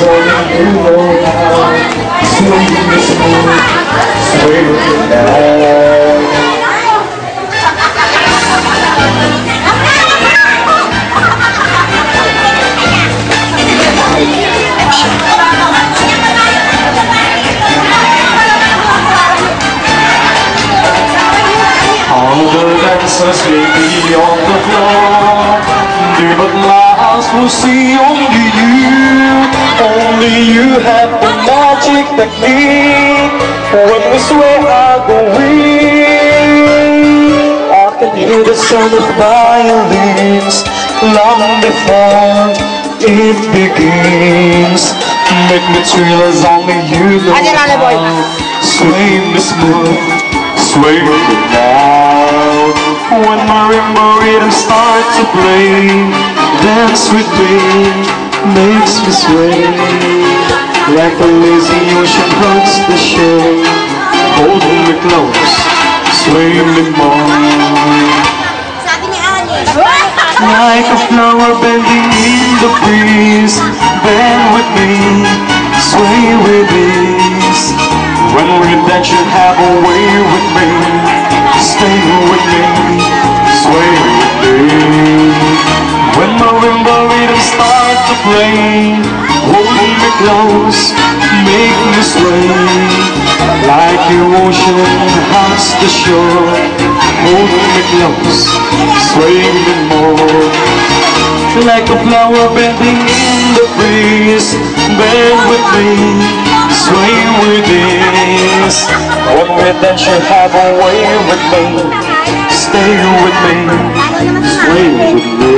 only you know how. Swing this moon, swing it now. All the dancers may be on the floor, but my eyes will see only you. Only you have the magic technique. When we sway, I go weak. I can hear the sound of violins long before it begins. Make me thrill as only you know how. Sway me smooth, sway me now. When marimba rhythm starts to play, dance with me, makes me sway. Like a lazy ocean hugs the shore. Hold me close, sway me more. Like a flower bending in the breeze, bend with me, sway with ease. When redemption have a way with me, stay with me, sway with me. When marimba rhythm start to play, hold me close, make me sway. Like the ocean hugs the shore, hold me close, sway me more. Like a flower bending in the breeze, bend with me, sway with this. When redemption have a way with me, stay with me, sway with me.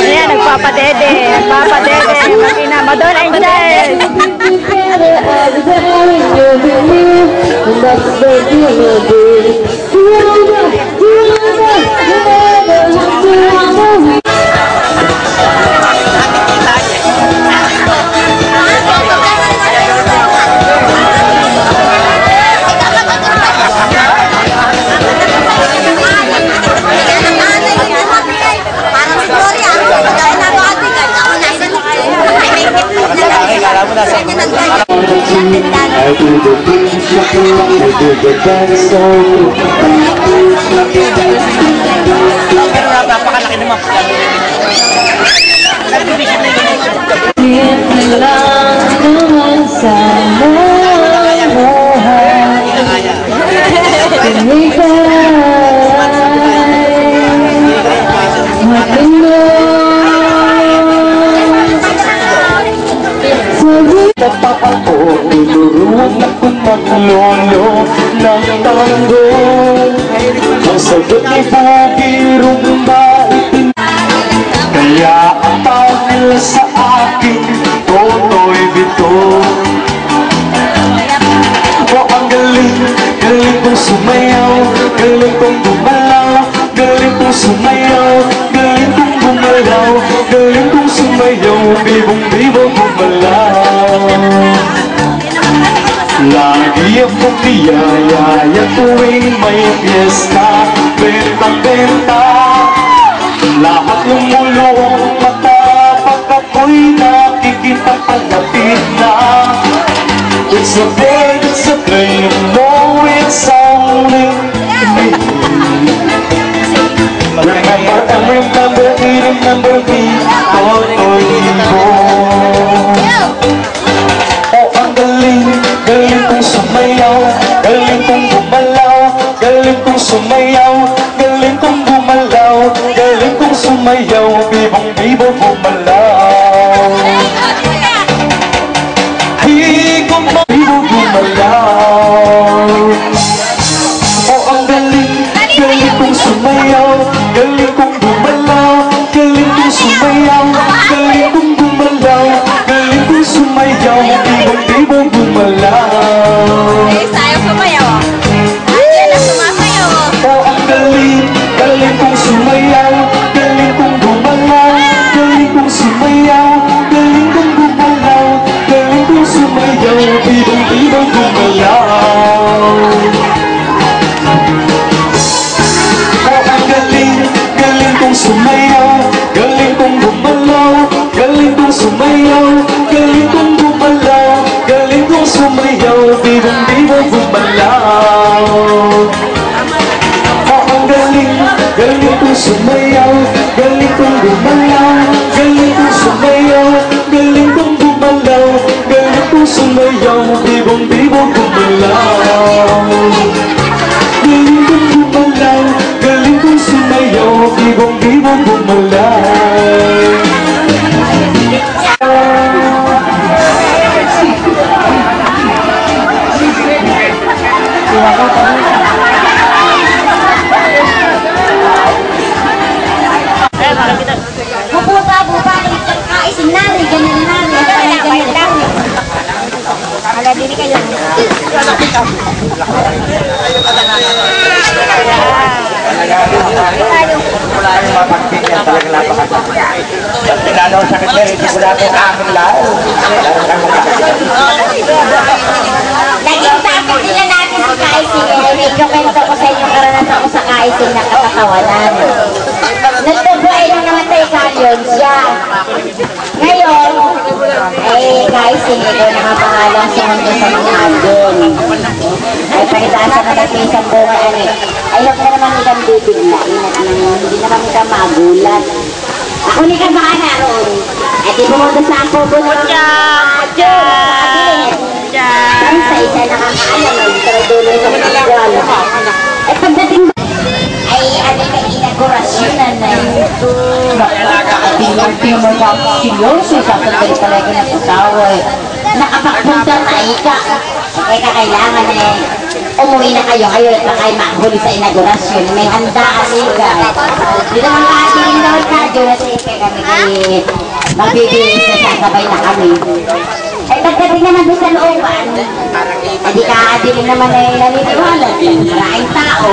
Ayan, nagpapadede, makina, Madonna Angel. I do the things you do, I do the dance so Napakalaki naman. Tinuruan ako maglolo ng tango. Ang sagot ni Pogi Rumba itin. Kaya ang tawag nila sa akin, Totoy Vito. O ang galing, galing kong sumayaw, galing kong gumalaw, galing kong sumayaw, galing kong gumalaw, galing kong sumayaw, bibong-bibo gumalaw. Lagi akong niyayaya tuwing may fiesta, bentang-benta. Lahat lumulong mata pag ako'y nakikita palapit na. It's a day, you know it's only me. sumayaw, bibong-bibo gumalaw. Higong bibong gumalaw. Oh, ang galing, galing kong sumayaw, galing kong gumalaw, galing kong sumayaw, galing kong gumalaw, galing kong sumayaw, bibong-bibo gumalaw. Sayang sumayaw. Ayan na sumasayaw. Oh, ang galing, galing kong sumayaw, galing kong gumalaw, galing kong sumayaw, galing kong gumalaw, galing kong sumayaw, bibong-bibong gumalaw. Oh, ang galing, galing kong sumayaw, galing kong gumalaw, galing kong sumayaw, galing kong gumalaw, galing kong sumayaw, bibong-bibong gumalaw. Galing kong sumayaw, galing kong gumalaw, galing kong sumayaw, galing kong gumalaw, galing kong sumayaw, bibong-bibong gumalaw. Galing kong gumalaw, galing kong sumayaw, bibong-bibong gumalaw. Ala, dini kayo. Naging topic nila natin si Kaising. Ikwento ko sa inyo karanasan ko sa Kaising na katatawanan. Nagtubuhay nung namatay Kalyon siya. Ngayon, Kaising, ikaw nakapangalang sa mundo sa mga hagon. Ay, pakitaasan na natin isang buhay, ay, huwag na naman ikang bibiglain at hindi naman ikang magulat. Ako ni ka baka naroon. Ay, di pumunta sa ako po ng Saan sa isa nakakaalam, pero dulo sa mga wala. Ay, pagdating ba? Ay, ano ka inaugurasyonan na ito. Nakakabinang mo ka seryoso, sasandali talaga ng pusaway. Nakapagpunta na ika. Kaya kailangan umuwi na kayo at baka kayo makahuli sa inaugurasyon. May handaan ika. Di naman katingin naman ka, Diyos, kami magbibigis na sasabay na kami. Ay, pagdating naman doon sa looban, hindi ka adiling naman ay naniniwala. Maraming tao.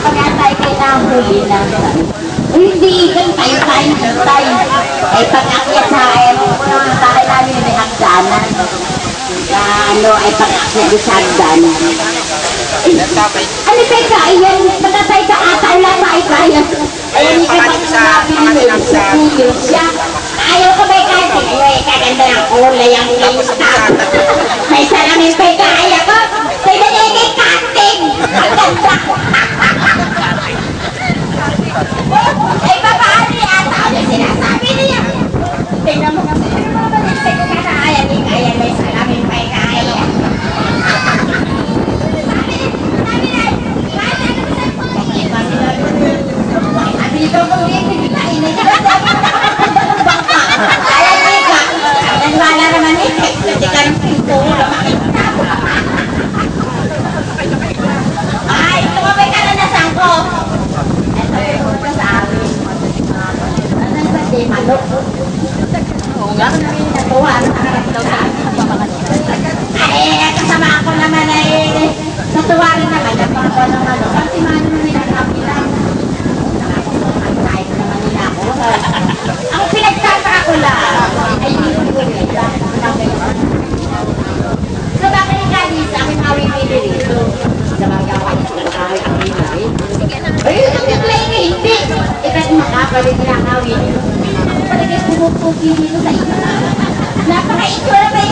Pag-atay kayo nahuli na. Hindi, tayo hintay. Ay, pag-akyat sa tayo namin may hagdanan. Ay pag-akyat doon sa hagdanan. Ano tayo kaiyan? Pagkatay ka ata, wala tayo kaya. Ay, hindi ka pag-napinig sa puyo siya. Ayaw ka ba'y kating? Ay, kaganda ng kulay ang lista. May salamin ba'y kaya ko? Sa'yo na niya kay kating! Ang ganda! Ay, papaano yata? Ano sinasabi niya? Tingnan mo naman. Ano mo naman yung sa'yo ka na kaya? Hindi kaya may salamin ba'y kaya? Sabi niyo kung hindi na alam niyo ka, nanwala naman kasi ka ng pinto, ay, tumabay ka na nasang ko. Ito yung ko sa amin. Ano ba si Malok? Oo nga. Natuwa, nakakarap daw sa amin. Ay, kasama ako naman ay natuwa rin naman. Napako ng Malok. Kasi mano naman nakapilan. Nakakasakit naman nila ako. Ang pinagtataka ko lang ay yun ko yun. So bakit yung kalis aking mawimili rito? Sa mga gawain sa nakawin ang pinay. Ay, ang gaklay nga hindi. Iba't makapalit nila ang awin. Ako palagay pumupugi dito sa ito. Napaka-itsura ba